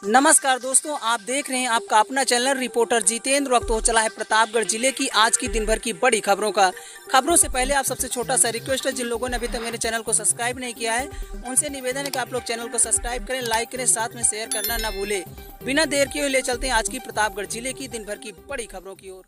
नमस्कार दोस्तों, आप देख रहे हैं आपका अपना चैनल रिपोर्टर जितेंद्र। वक्त हो चला है प्रतापगढ़ जिले की आज की दिन भर की बड़ी खबरों से पहले आप सबसे छोटा सा रिक्वेस्ट है, जिन लोगों ने अभी तक मेरे चैनल को सब्सक्राइब नहीं किया है उनसे निवेदन है कि आप लोग चैनल को सब्सक्राइब करें, लाइक करें, साथ में शेयर करना ना भूले। बिना देर किए ले चलते हैं आज की प्रतापगढ़ जिले की दिन भर की बड़ी खबरों की ओर।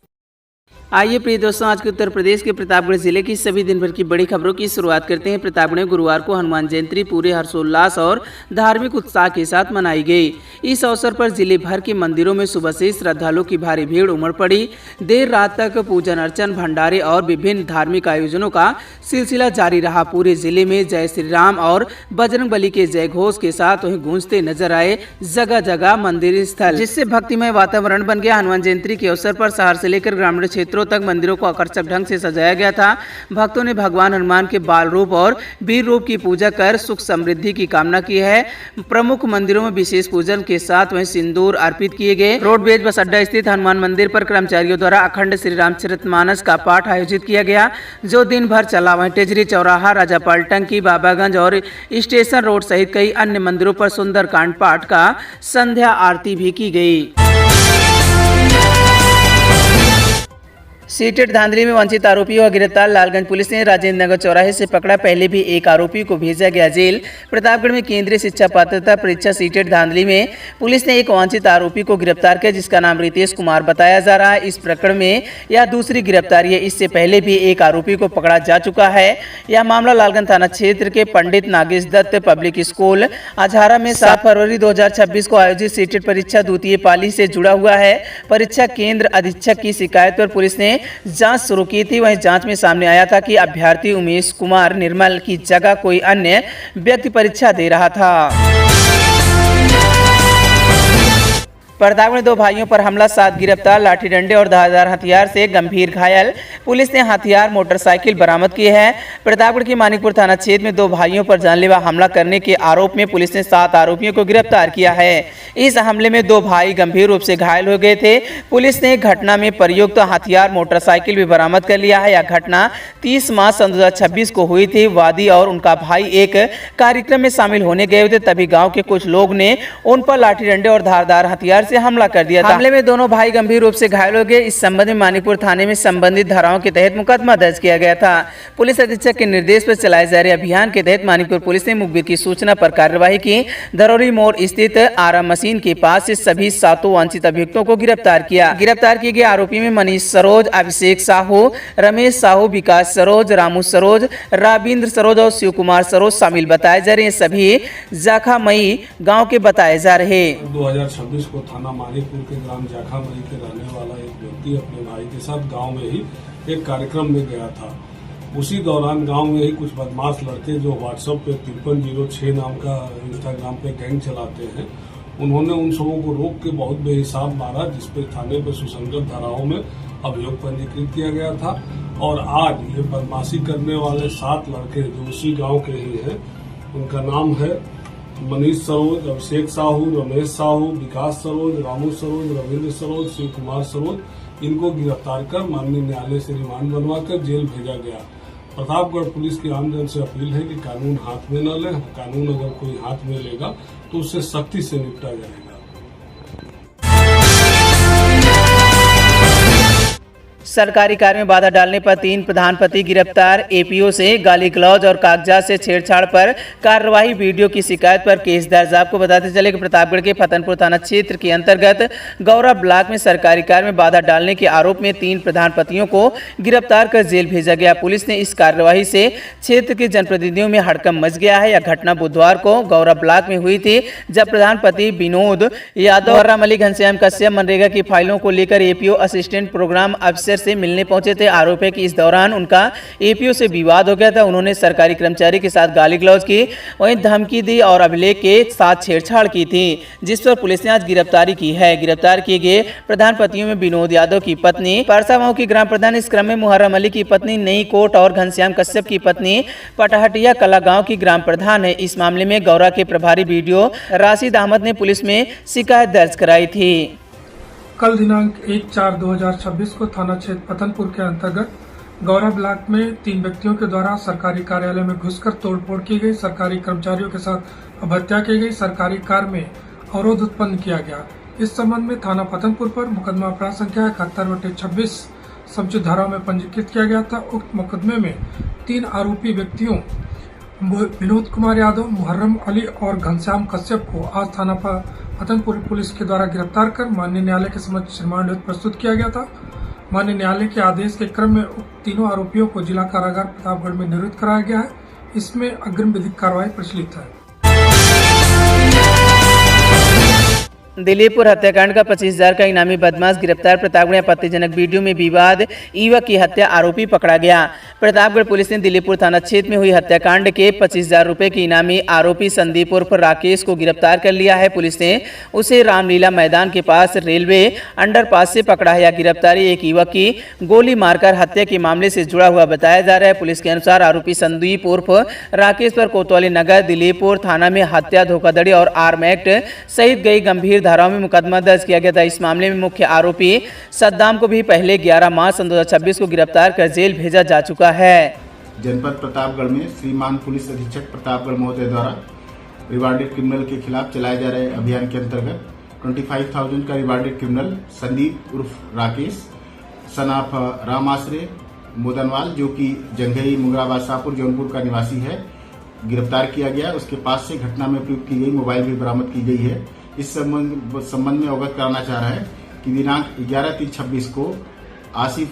आइए प्रिय दोस्तों, आज के उत्तर प्रदेश के प्रतापगढ़ जिले की सभी दिन भर की बड़ी खबरों की शुरुआत करते हैं। प्रतापगढ़ में गुरुवार को हनुमान जयंती पूरे हर्षोल्लास और धार्मिक उत्साह के साथ मनाई गई। इस अवसर पर जिले भर के मंदिरों में सुबह से श्रद्धालुओं की भारी भीड़ उमड़ पड़ी। देर रात तक पूजन अर्चन, भंडारे और विभिन्न धार्मिक आयोजनों का सिलसिला जारी रहा। पूरे जिले में जय श्री राम और बजरंग बली के जय घोष के साथ वहीं गूंजते नजर आए जगह जगह मंदिर स्थल, जिससे भक्तिमय वातावरण बन गया। हनुमान जयंती के अवसर पर शहर से लेकर ग्रामीण क्षेत्रों तक मंदिरों को आकर्षक ढंग से सजाया गया था। भक्तों ने भगवान हनुमान के बाल रूप और वीर रूप की पूजा कर सुख समृद्धि की कामना की है। प्रमुख मंदिरों में विशेष पूजन के साथ वहीं सिंदूर अर्पित किए गए। रोडवेज बस अड्डा स्थित हनुमान मंदिर पर कर्मचारियों द्वारा अखंड श्री रामचरितमानस का पाठ आयोजित किया गया, जो दिन भर चला। वहीं टेजरी चौराहा, राजापाल टंकी, बाबागंज और स्टेशन रोड सहित कई अन्य मंदिरों पर सुंदरकांड पाठ का संध्या आरती भी की गई। सीटेट धांधली में वंचित आरोपी हुआ गिरफ्तार। लालगंज पुलिस ने राजेंद्र नगर चौराहे से पकड़ा। पहले भी एक आरोपी को भेजा गया जेल। प्रतापगढ़ में केंद्रीय शिक्षा पात्रता परीक्षा सीटेट धांधली में पुलिस ने एक वांछित आरोपी को गिरफ्तार किया, जिसका नाम रितेश कुमार बताया जा रहा है। इस प्रकरण में यह दूसरी गिरफ्तारी है। इससे पहले भी एक आरोपी को पकड़ा जा चुका है। यह मामला लालगंज थाना क्षेत्र के पंडित नागेश दत्त पब्लिक स्कूल अजहारा में 7 फरवरी 2026 को आयोजित सीटेट परीक्षा द्वितीय पाली से जुड़ा हुआ है। परीक्षा केंद्र अधीक्षक की शिकायत पर पुलिस ने जांच शुरू की थी। वहीं जांच में सामने आया था कि अभ्यर्थी उमेश कुमार निर्मल की जगह कोई अन्य व्यक्ति परीक्षा दे रहा था। प्रतापगढ़ में 2 भाइयों पर हमला, 7 गिरफ्तार। लाठी डंडे और धारदार हथियार से गंभीर घायल। पुलिस ने हथियार मोटरसाइकिल बरामद की है। प्रतापगढ़ के मानिकपुर थाना क्षेत्र में 2 भाइयों पर जानलेवा हमला करने के आरोप में पुलिस ने 7 आरोपियों को गिरफ्तार किया है। इस हमले में 2 भाई गंभीर रूप से घायल हो गए थे। पुलिस ने घटना में प्रयुक्त हथियार मोटरसाइकिल भी बरामद कर लिया है। यह घटना 30 मार्च 2026 को हुई थी। वादी और उनका भाई एक कार्यक्रम में शामिल होने गए थे, तभी गाँव के कुछ लोग ने उन पर लाठी डंडे और धारदार हथियार से हमला कर दिया था। हमले में दोनों भाई गंभीर रूप से घायल हो गए। इस संबंध में मानिकपुर थाने में संबंधित धाराओं के तहत मुकदमा दर्ज किया गया था। पुलिस अधीक्षक के निर्देश पर चलाए जा रहे अभियान के तहत मानिकपुर पुलिस ने मुखबिर की सूचना पर कार्यवाही की। धरौरी मोड़ स्थित आरा मशीन के पास से सभी 7 वांछित अभियुक्तों को गिरफ्तार किया। गिरफ्तार किए गए आरोपी में मनीष सरोज, अभिषेक साहू, रमेश साहू, विकास सरोज, रामू सरोज, राविंद्र सरोज और शिव कुमार सरोज शामिल बताए जा रहे हैं। सभी जाखामई गाँव के बताए जा रहे। 2026 को थाना मानिकपुर के ग्राम जाखामई के रहने वाला एक व्यक्ति अपने भाई के साथ गांव में ही एक कार्यक्रम में गया था। उसी दौरान गांव में ही कुछ बदमाश लड़के जो व्हाट्सएप पे 5306 नाम का इंस्टाग्राम पे गैंग चलाते हैं, उन्होंने उन सबों को रोक के बहुत बेहिसाब मारा, जिसपे थाने पर सुसंगत धाराओं में अभियोग पंजीकृत किया गया था। और आज ये बदमाशी करने वाले 7 लड़के जो उसी गाँव के ही है, उनका नाम है मनीष सरोज, अभिषेक साहू, रमेश साहू, विकास सरोज, रामू सरोज, रविंद्र सरोज, शिव कुमार सरोज, इनको गिरफ्तार कर माननीय न्यायालय से रिमांड बनवाकर जेल भेजा गया। प्रतापगढ़ पुलिस की आमजन से अपील है कि कानून हाथ में न ले। कानून अगर कोई हाथ में लेगा तो उससे सख्ती से निपटा जाएगा। सरकारी कार्य में बाधा डालने पर 3 प्रधानपति गिरफ्तार। एपीओ से गाली गलौज और कागजात से छेड़छाड़ पर कार्रवाई। वीडियो की शिकायत पर केस दर्ज। आपको बताते चले कि प्रतापगढ़ के फतनपुर थाना क्षेत्र के अंतर्गत गौरा ब्लॉक में सरकारी कार्य में बाधा डालने के आरोप में 3 प्रधानपतियों को गिरफ्तार कर जेल भेजा गया। पुलिस ने इस कार्यवाही से क्षेत्र के जनप्रतिनिधियों में हड़कंप मच गया है। यह घटना बुधवार को गौरा ब्लॉक में हुई थी, जब प्रधानपति विनोद यादव और राम अली घनश्याम कश्यप मनरेगा की फाइलों को लेकर एपीओ असिस्टेंट प्रोग्राम अफसर से मिलने पहुंचे थे। आरोप है कि इस दौरान उनका एपीओ से विवाद हो गया था। उन्होंने सरकारी कर्मचारी के साथ गाली गलौज की, वहीं धमकी दी और अभिलेख के साथ छेड़छाड़ की थी, जिस पर पुलिस ने आज गिरफ्तारी की है। गिरफ्तार किए गए प्रधानपतियों में विनोद यादव की पत्नी परसावाओं की ग्राम प्रधान, इस क्रम में मुहर्रम अली की पत्नी नई कोट और घनश्याम कश्यप की पत्नी पटहटिया कला गाँव की ग्राम प्रधान है। इस मामले में गौरा के प्रभारी वीडियो राशिद अहमद ने पुलिस में शिकायत दर्ज कराई थी। कल दिनांक 1/4/2026 को थाना क्षेत्र फतनपुर के अंतर्गत गौरा ब्लॉक में 3 व्यक्तियों के द्वारा सरकारी कार्यालय में घुसकर तोड़फोड़ की गई। सरकारी कर्मचारियों के साथ हत्या की गई। सरकारी कार्य में अवरोध उत्पन्न किया गया। इस संबंध में थाना पतनपुर पर मुकदमा अपराध संख्या 71/26 समुचित धाराओं में पंजीकृत किया गया था। उक्त मुकदमे में 3 आरोपी व्यक्तियों विनोद कुमार यादव, मुहर्रम अली और घनश्याम कश्यप को आज थाना पतनपुर पुलिस के द्वारा गिरफ्तार कर माननीय न्यायालय के समक्ष रिमांड हेतु प्रस्तुत किया गया था। माननीय न्यायालय के आदेश के क्रम में उक्त तीनों आरोपियों को जिला कारागार प्रतापगढ़ में नियुक्त कराया गया है। इसमें अग्रिम विधिक कार्रवाई प्रचलित है। दिलीपुर हत्याकांड का 25,000 का इनामी बदमाश गिरफ्तार। प्रतापगढ़ में आपत्तिजनक वीडियो में विवाद, युवक की हत्या, आरोपी पकड़ा गया। प्रतापगढ़ पुलिस ने दिलीपुर थाना क्षेत्र में हुई हत्याकांड के 25,000 रुपए की इनामी आरोपी संदीप उर्फ राकेश को गिरफ्तार कर लिया है। पुलिस ने उसे रामलीला मैदान के पास रेलवे अंडरपास से पकड़ा है। यह गिरफ्तारी एक युवक की गोली मारकर हत्या के मामले से जुड़ा हुआ बताया जा रहा है। पुलिस के अनुसार आरोपी संदीप उर्फ राकेश पर कोतवाली नगर दिलीपुर थाना में हत्या, धोखाधड़ी और आर्म एक्ट सहित कई गंभीर धाराओं में मुकदमा दर्ज किया गया था। इस मामले में मुख्य आरोपी सद्दाम को भी पहले 11 मार्च 2026 को गिरफ्तार कर जेल भेजा जा चुका है। जनपद प्रतापगढ़ में श्रीमान पुलिस अधीक्षक प्रतापगढ़ महोदय द्वारा रिवार्डेड क्रिमिनल के खिलाफ चलाए जा रहे अभियान के अंतर्गत 25,000 का रिवार्डेड क्रिमिनल संदीप उर्फ राकेश सन ऑफ राम आश्रय मोदनवाल, जो कि जंघई मुगराबाद शाहपुर जौनपुर का निवासी है, गिरफ्तार किया गया। उसके पास से घटना में प्रयुक्त की गई मोबाइल भी बरामद की गई है। इस संबंध में अवगत कराना चाह रहा है कि दिनांक 11/3/26 को आसिफ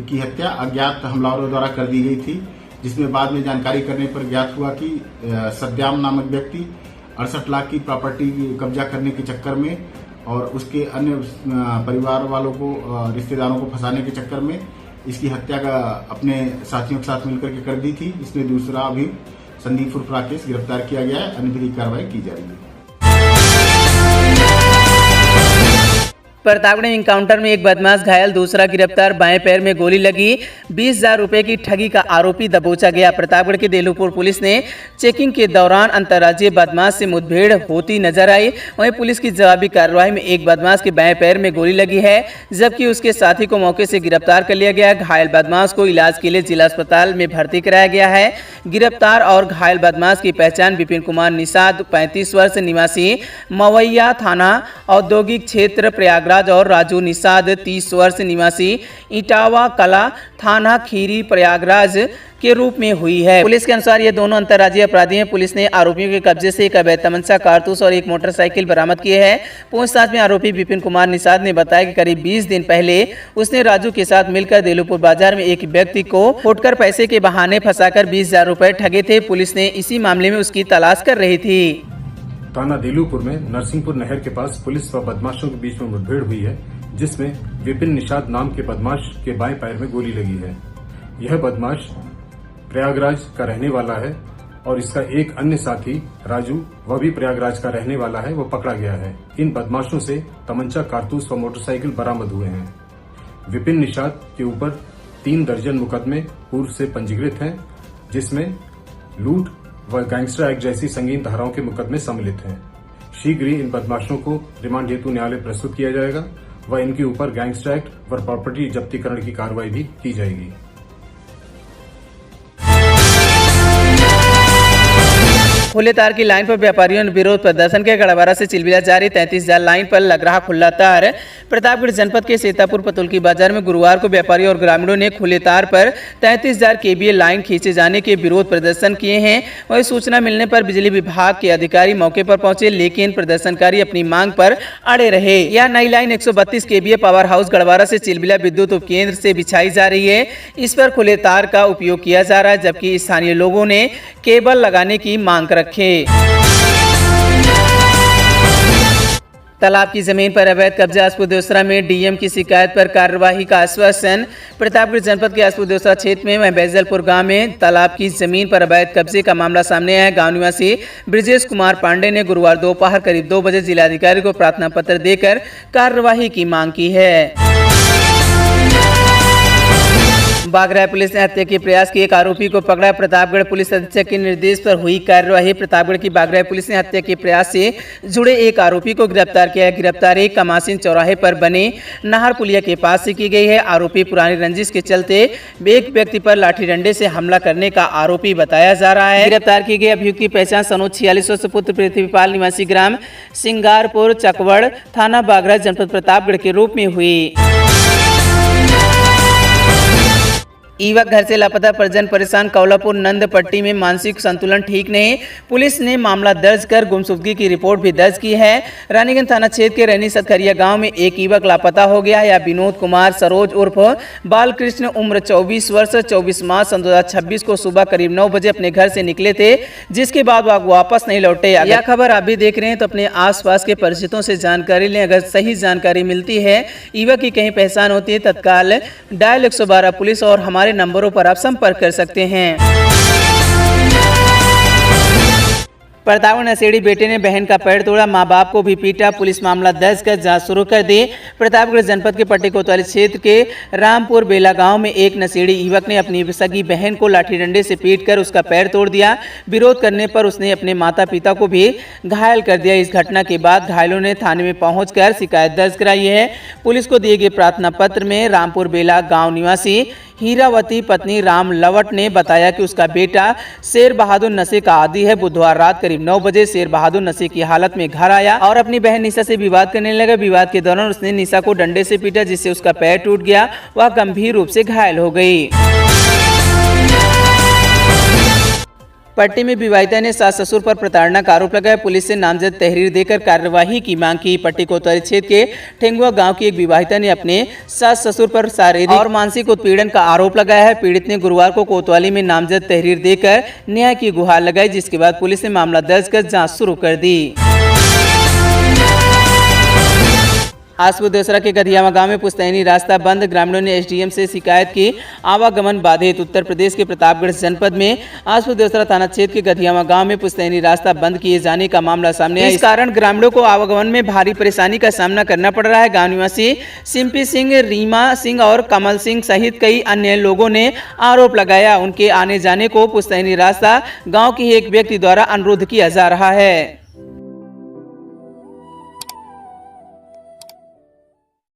की हत्या अज्ञात हमलावरों द्वारा कर दी गई थी, जिसमें बाद में जानकारी करने पर ज्ञात हुआ कि सद्दाम नामक व्यक्ति 68 लाख की प्रॉपर्टी कब्जा करने के चक्कर में और उसके अन्य परिवार वालों को, रिश्तेदारों को फंसाने के चक्कर में इसकी हत्या का अपने साथियों के साथ मिलकर के कर दी थी। इसमें दूसरा अभी संदीप उर्फ राकेश गिरफ्तार किया गया है। अन्य विधिक कार्रवाई की जा रही है। प्रतापगढ़ एनकाउंटर में एक बदमाश घायल, दूसरा गिरफ्तार। बाएं पैर में गोली लगी, 20,000 रुपए की ठगी का आरोपी दबोचा गया। प्रतापगढ़ के देलूपुर पुलिस ने चेकिंग के दौरान अंतर्राज्यीय बदमाश से मुठभेड़ होती नजर आई। वहीं पुलिस की जवाबी कार्रवाई में एक बदमाश के बाएं पैर में गोली लगी है, जबकि उसके साथी को मौके से गिरफ्तार कर लिया गया। घायल बदमाश को इलाज के लिए जिला अस्पताल में भर्ती कराया गया है। गिरफ्तार और घायल बदमाश की पहचान विपिन कुमार निषाद 35 वर्ष निवासी मवैया थाना औद्योगिक क्षेत्र प्रयागराज और राजू निषाद 30 वर्ष निवासी इटावा कला थाना खीरी प्रयागराज के रूप में हुई है। पुलिस के अनुसार ये दोनों अंतर्राज्यीय अपराधी हैं। पुलिस ने आरोपियों के कब्जे से एक अवैध तमंचा, कारतूस और एक मोटरसाइकिल बरामद किए हैं। पूछताछ में आरोपी विपिन कुमार निषाद ने बताया कि करीब 20 दिन पहले उसने राजू के साथ मिलकर देलूपुर बाजार में एक व्यक्ति को फुटकर पैसे के बहाने फंसाकर 20,000 रुपए ठगे थे। पुलिस ने इसी मामले में उसकी तलाश कर रही थी। थाना देलूपुर में नरसिंहपुर नहर के पास पुलिस व बदमाशों के बीच में मुठभेड़ हुई है, जिसमें विपिन निषाद नाम के बदमाश के बाएं पैर में गोली लगी है। यह बदमाश प्रयागराज का रहने वाला है और इसका एक अन्य साथी राजू, वह भी प्रयागराज का रहने वाला है, वो पकड़ा गया है। इन बदमाशों से तमंचा, कारतूस व मोटरसाइकिल बरामद हुए हैं। विपिन निषाद के ऊपर 3 दर्जन मुकदमे पूर्व से पंजीकृत हैं, जिसमें लूट व गैंगस्टर एक्ट जैसी संगीन धाराओं के मुकदमे सम्मिलित हैं। शीघ्र ही इन बदमाशों को रिमांड हेतु न्यायालय प्रस्तुत किया जाएगा व इनके ऊपर गैंगस्टर एक्ट व प्रॉपर्टी जब्तीकरण की कार्रवाई भी की जाएगी। खुले तार की लाइन पर व्यापारियों ने विरोध प्रदर्शन के। गढ़वारा से चिलबिला जारी 33,000 लाइन पर लग रहा खुला तार। प्रतापगढ़ जनपद के सीतापुर पतुलकी बाजार में गुरुवार को व्यापारियों और ग्रामीणों ने खुले तार पर 33,000 केवीए लाइन खींचे जाने के विरोध प्रदर्शन किए हैं। वही सूचना मिलने पर बिजली विभाग के अधिकारी मौके पर पहुंचे, लेकिन प्रदर्शनकारी अपनी मांग पर अड़े रहे। यह नई लाइन 132 केवीए पावर हाउस गढ़वारा से चिलबिला विद्युत उपकेंद्र से बिछाई जा रही है। इस पर खुले तार का उपयोग किया जा रहा है, जबकि स्थानीय लोगों ने केबल लगाने की मांग रखे। तालाब की जमीन पर अवैध कब्जा। आसपुर देवसरा में डीएम की शिकायत पर कार्यवाही का आश्वासन। प्रतापगढ़ जनपद के आसपुर देवसरा क्षेत्र में बैजलपुर गांव में तालाब की जमीन पर अवैध कब्जे का मामला सामने आया। गांव निवासी ब्रिजेश कुमार पांडे ने गुरुवार दोपहर करीब 2 बजे जिलाधिकारी को प्रार्थना पत्र देकर कार्यवाही की मांग की है। बागरा पुलिस ने हत्या के प्रयास के एक आरोपी को पकड़ा। प्रतापगढ़ पुलिस अधीक्षक के निर्देश पर हुई कार्यवाही। प्रतापगढ़ की बागरा पुलिस ने हत्या के प्रयास से जुड़े एक आरोपी को गिरफ्तार किया है। गिरफ्तारी कमासिन चौराहे पर बने नहर पुलिया के पास से की गई है। आरोपी पुरानी रंजिश के चलते एक व्यक्ति पर लाठी डंडे से हमला करने का आरोपी बताया जा रहा है। गिरफ्तार किए गए अभियुक्त की पहचान सनोज 46 वर्ष पुत्र पृथ्वीपाल निवासी ग्राम सिंगारपुर चकवड़ थाना बागरा जनपद प्रतापगढ़ के रूप में हुई। युवक घर से लापता पर जन परेशान। कौलापुर नंदपट्टी में मानसिक संतुलन ठीक नहीं। पुलिस ने मामला दर्ज कर गुमशुदगी की रिपोर्ट भी दर्ज की है। रानीगंज थाना क्षेत्र के रैनी सतखरिया गांव में एक युवक लापता हो गया है। विनोद कुमार सरोज उर्फ बालकृष्ण उम्र 24 वर्ष 24 मार्च 2026 को सुबह करीब 9 बजे अपने घर से निकले थे, जिसके बाद वह वापस नहीं लौटे। यह खबर आप भी देख रहे हैं तो अपने आसपास के परिचितों से जानकारी लें। अगर सही जानकारी मिलती है, युवक की कहीं पहचान होती है, तत्काल डायल 112 पुलिस और हमारे नंबरों पर आप संपर्क कर सकते हैं। प्रतापगढ़ नशेड़ी बेटे ने बहन का पैर तोड़ा, मां बाप को भी पीटा। पुलिस मामला दर्ज कर जांच शुरू कर दी। प्रतापगढ़ जनपद के पट्टी कोतवाली क्षेत्र के रामपुर बेला गांव में एक नशेड़ी युवक ने अपनी सगी बहन को लाठी डंडे से पीटकर उसका पैर तोड़ दिया। विरोध करने पर उसने अपने माता पिता को भी घायल कर दिया। इस घटना के बाद घायलों ने थाने में पहुंचकर शिकायत दर्ज कराई है। पुलिस को दिए गए प्रार्थना पत्र में रामपुर बेला गाँव निवासी हीरावती पत्नी राम लवट ने बताया कि उसका बेटा शेर बहादुर नशे का आदी है। बुधवार रात करीब 9 बजे शेर बहादुर नशे की हालत में घर आया और अपनी बहन निशा से विवाद करने लगा। विवाद के दौरान उसने निशा को डंडे से पीटा, जिससे उसका पैर टूट गया। वह गंभीर रूप से घायल हो गई। पट्टी में विवाहिता ने सास ससुर पर प्रताड़ना का आरोप लगाया। पुलिस से नामजद तहरीर देकर कार्यवाही की मांग की। पट्टी कोतवाली क्षेत्र के ठेंगुआ गांव की एक विवाहिता ने अपने सास ससुर पर शारीरिक और मानसिक उत्पीड़न का आरोप लगाया है। पीड़ित ने गुरुवार को कोतवाली में नामजद तहरीर देकर न्याय की गुहार लगाई, जिसके बाद पुलिस ने मामला दर्ज कर जाँच शुरू कर दी। आसपुर देसरा के गधियावा गांव में पुश्तैनी रास्ता बंद। ग्रामीणों ने एसडीएम से शिकायत की, आवागमन बाधित। उत्तर प्रदेश के प्रतापगढ़ जनपद में आसपुर देसरा थाना क्षेत्र के गधियावा गांव में पुश्तैनी रास्ता बंद किए जाने का मामला सामने आया। इस कारण ग्रामीणों को आवागमन में भारी परेशानी का सामना करना पड़ रहा है। गाँव निवासी सिंपी सिंह, रीमा सिंह और कमल सिंह सहित कई अन्य लोगों ने आरोप लगाया। उनके आने जाने को पुश्तैनी रास्ता गाँव के एक व्यक्ति द्वारा अनुरोध किया जा रहा है।